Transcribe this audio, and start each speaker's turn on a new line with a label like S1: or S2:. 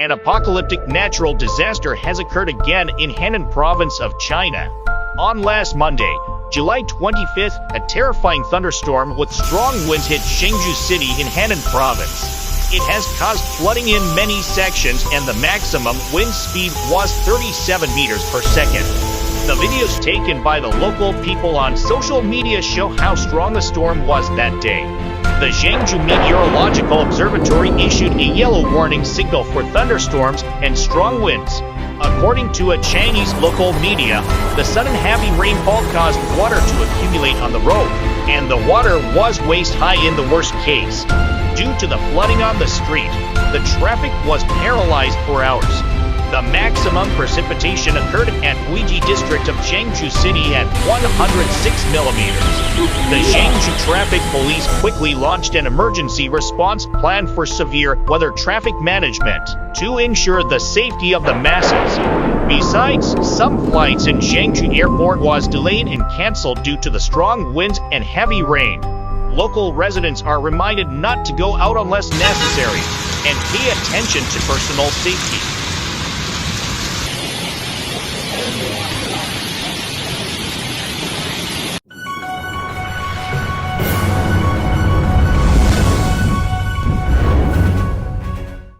S1: An apocalyptic natural disaster has occurred again in Henan province of China. On last Monday, July 25th, a terrifying thunderstorm with strong winds hit Zhengzhou city in Henan province. It has caused flooding in many sections and the maximum wind speed was 37 meters per second. The videos taken by the local people on social media show how strong the storm was that day. The Zhengzhou Meteorological Observatory issued a yellow warning signal for thunderstorms and strong winds. According to a Chinese local media, the sudden heavy rainfall caused water to accumulate on the road, and the water was waist-high in the worst case. Due to the flooding on the street, the traffic was paralyzed for hours. The maximum precipitation occurred at Bgm district of Zhengzhou city at 106 millimeters. The Zhengzhou traffic police quickly launched an emergency response plan for severe weather traffic management to ensure the safety of the masses. Besides, some flights in Zhengzhou airport was delayed and cancelled due to the strong winds and heavy rain. Local residents are reminded not to go out unless necessary and pay attention to personal safety.